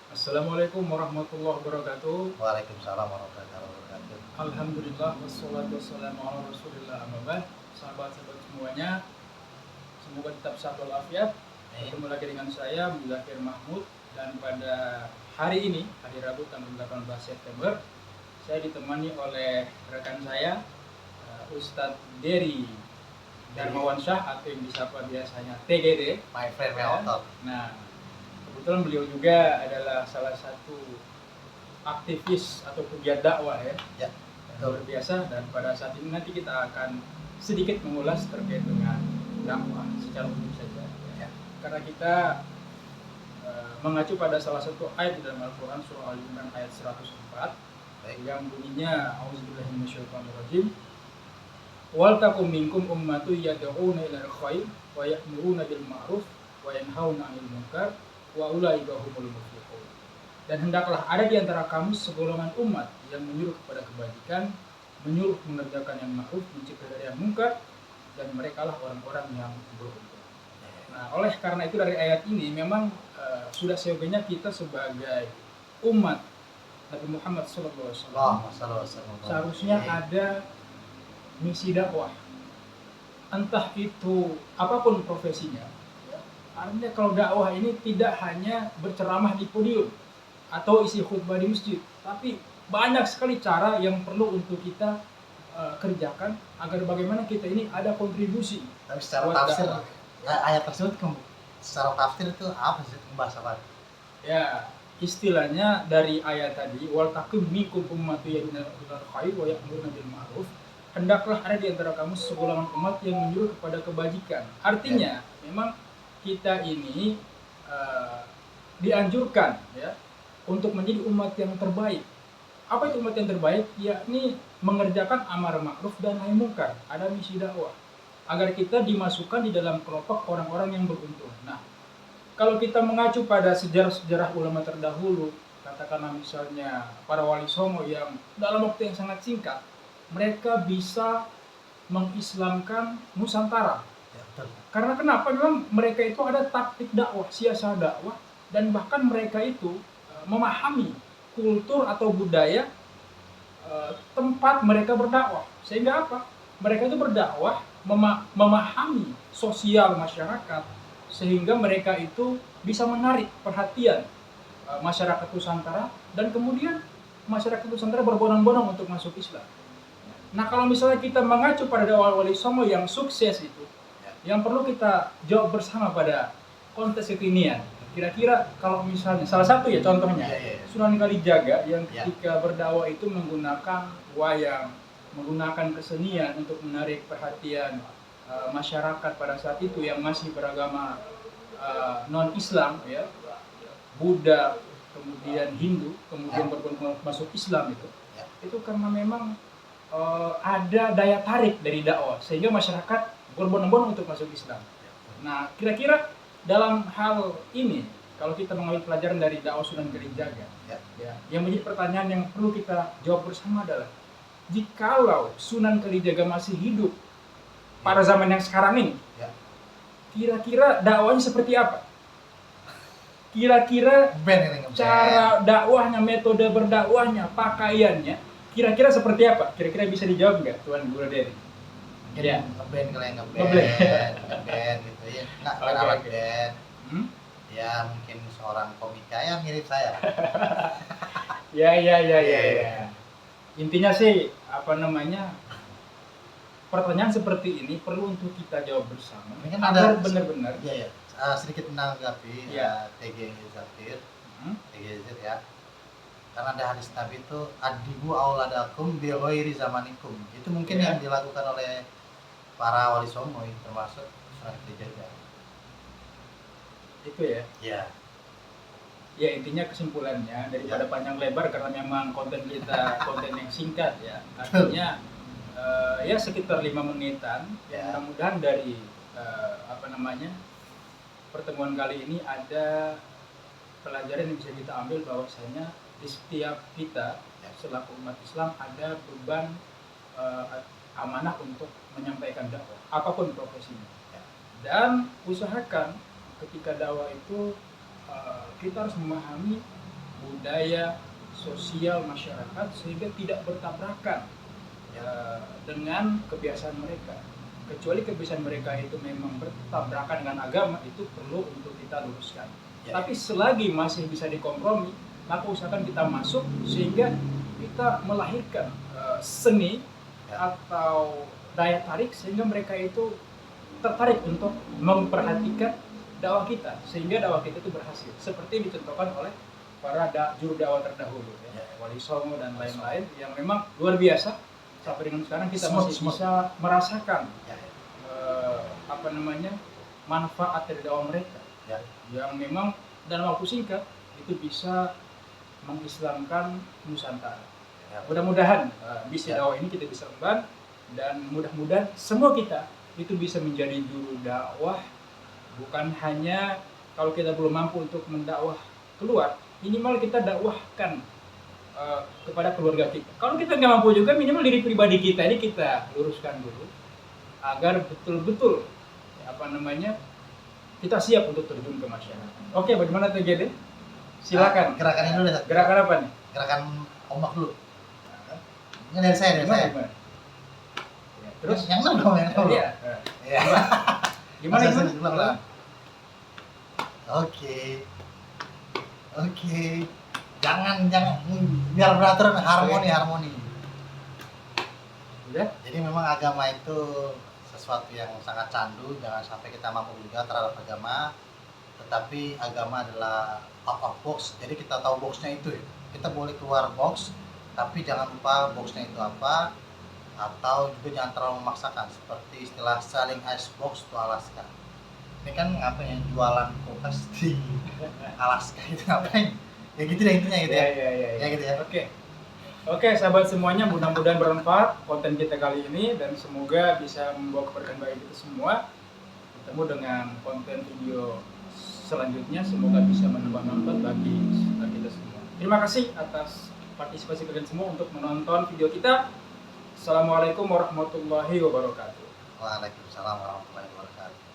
Assalamualaikum warahmatullahi wabarakatuh. Waalaikumsalam warahmatullahi wabarakatuh. Alhamdulillah wassalatu wassalamu ala Rasulillah amma ba'd. Sahabat-sahabat semuanya, semoga tetap sehat walafiat. Amin. Bertemu lagi dengan saya Muzakir Mahmud, dan pada hari ini, hari Rabu tanggal 18 September, saya ditemani oleh rekan saya Ustadz Dery Darmawan Syah, atau yang disapa biasanya TGD. My friend Ya. Melton. Nah, kebetulan beliau juga adalah salah satu aktivis atau pegiat dakwah ya, Ya, yang luar biasa. Dan pada saat ini nanti kita akan sedikit mengulas terkait dengan dakwah secara umum saja ya. Karena kita mengacu pada salah satu ayat di dalam Al-Quran, surah Al-Imran ayat 104, Baik. yang bunyinya auzubillahi minasyaitonirrajim, wal takum minkum ummatu yad'una ilal khair wa ya'muruna bil ma'ruf wa yanhauna 'anil munkar wa ulaika humul muflihun. Dan hendaklah ada di antara kamu segolongan umat yang menyuruh kepada kebajikan, menyuruh mengerjakan yang ma'ruf, mencegah dari yang munkar, dan merekalah orang-orang yang beruntung. Nah, oleh karena itu dari ayat ini memang sudah seyogianya kita sebagai umat Nabi Muhammad SAW seharusnya ada misi dakwah, entah itu apapun profesinya. Artinya kalau dakwah ini tidak hanya berceramah di podium atau isi khutbah di masjid, tapi banyak sekali cara yang perlu untuk kita kerjakan agar bagaimana kita ini ada kontribusi. Tapi secara buat tafsir, dakwah. ayat tersebut secara tafsir itu apa sih, membahas apa? Ya, istilahnya dari ayat tadi, wal takum minkum ummatu yad'una ilal khair wa ya'muruna bil ma'ruf, hendaklah ada di antara kamu segolongan umat yang menyuruh kepada kebajikan. Artinya, memang kita ini dianjurkan ya untuk menjadi umat yang terbaik. Apa itu umat yang terbaik? Yakni mengerjakan amar ma'ruf dan nahi munkar. Ada misi dakwah agar kita dimasukkan di dalam kelompok orang-orang yang beruntung. Nah, kalau kita mengacu pada sejarah-sejarah ulama terdahulu, katakanlah misalnya para wali songo yang dalam waktu yang sangat singkat, mereka bisa mengislamkan Nusantara. Ya, betul. Karena kenapa? Memang mereka itu ada taktik dakwah, siasat dakwah, dan bahkan mereka itu memahami kultur atau budaya tempat mereka berdakwah. Sehingga apa? Mereka itu berdakwah memahami sosial masyarakat, sehingga mereka itu bisa menarik perhatian masyarakat Nusantara, dan kemudian masyarakat Nusantara berbondong-bondong untuk masuk Islam. Nah, kalau misalnya kita mengacu pada dakwah wali songo yang sukses itu, yang perlu kita jawab bersama pada konteks kekinian. Kira-kira kalau misalnya salah satu ya contohnya Sunan Kalijaga yang ketika berdakwah itu menggunakan wayang, menggunakan kesenian untuk menarik perhatian masyarakat pada saat itu yang masih beragama non-Islam ya, Buddha, kemudian Hindu, kemudian masuk Islam itu karena memang ada daya tarik dari dakwah sehingga masyarakat berbondong-bondong untuk masuk Islam. Nah, kira-kira dalam hal ini kalau kita mengambil pelajaran dari dakwah Sunan Kalijaga, ya, yang menjadi pertanyaan yang perlu kita jawab bersama adalah, jikalau Sunan Kalijaga masih hidup pada zaman yang sekarang ini, kira-kira dakwahnya seperti apa? Kira-kira cara dakwahnya, metode berdakwahnya, pakaiannya, kira-kira seperti apa? Kira-kira bisa dijawab nggak, Tuan Guru Dery? Ya, ngeband kalau yang ngeband gitu ya. Nggak alat band. Ya, mungkin seorang komika ya mirip saya. Ya. Intinya sih pertanyaan seperti ini perlu untuk kita jawab bersama. Mungkin agar benar-benar. Iya. Sedikit menanggapi TG Zakir, TG Zakir ya. Karena ada hadis Nabi itu adibu auladakum bi ghairi zamanikum. Itu mungkin yang dilakukan oleh para wali songo, termasuk Sunan Kalijaga. Itu ya. Iya. Ya, intinya kesimpulannya daripada panjang lebar, karena memang konten kita konten yang singkat ya. Artinya ya sekitar 5 menitan. Ya. Mudah-mudahan dari pertemuan kali ini ada pelajaran yang bisa kita ambil, bahwasanya di setiap kita selaku umat Islam ada beban amanah untuk menyampaikan dakwah apapun profesinya, dan usahakan ketika dakwah itu kita harus memahami budaya, sosial masyarakat sehingga tidak bertabrakan dengan kebiasaan mereka. Kecuali kebiasaan mereka itu memang bertabrakan dengan agama, itu perlu untuk kita luruskan. Tapi selagi masih bisa dikompromi, maka usahakan kita masuk sehingga kita melahirkan seni atau daya tarik sehingga mereka itu tertarik untuk memperhatikan dakwah kita sehingga dakwah kita itu berhasil seperti dicontohkan oleh para juru dakwah terdahulu Wali Songo dan lain-lain yang memang luar biasa. Sampai dengan sekarang kita masih bisa merasakan manfaat dari dakwah mereka yang memang dalam waktu singkat itu bisa mengislamkan Nusantara. Mudah-mudahan misi dakwah ini kita bisa emban dan mudah-mudahan semua kita itu bisa menjadi juru dakwah, bukan hanya kalau kita belum mampu untuk mendakwah keluar, minimal kita dakwahkan kepada keluarga kita. Kalau kita nggak mampu juga, minimal diri pribadi kita ini kita luruskan dulu agar betul-betul kita siap untuk terjun ke masyarakat. Oke, bagaimana TGD? Silakan. Gerakan ini dulu. Gerakan apa nih? Gerakan ombak dulu. Ini dari saya. Gimana? Terus yang mana dong yang dulu? Iya. Gimana? Oke. Jangan biar beraturan harmoni. Udah? Jadi memang agama itu sesuatu yang sangat candu, jangan sampai kita mampu juga terhadap agama. Tetapi agama adalah out of box. Jadi kita tahu boxnya itu ya. Kita boleh keluar box, tapi jangan lupa boxnya itu apa. Atau juga jangan terlalu memaksakan seperti istilah selling ice box to Alaska. Ini kan ngapain jualan kulkas di Alaska itu ngapain? Ya gitu deh intinya gitu ya. Ya gitu ya. Oke, sahabat semuanya, mudah-mudahan bermanfaat konten kita kali ini dan semoga bisa membawa keberkahan bagi kita semua. Ketemu dengan konten video selanjutnya, semoga bisa menambah manfaat bagi kita semua. Terima kasih atas partisipasi kalian semua untuk menonton video kita. Assalamualaikum warahmatullahi wabarakatuh. Waalaikumsalam warahmatullahi wabarakatuh.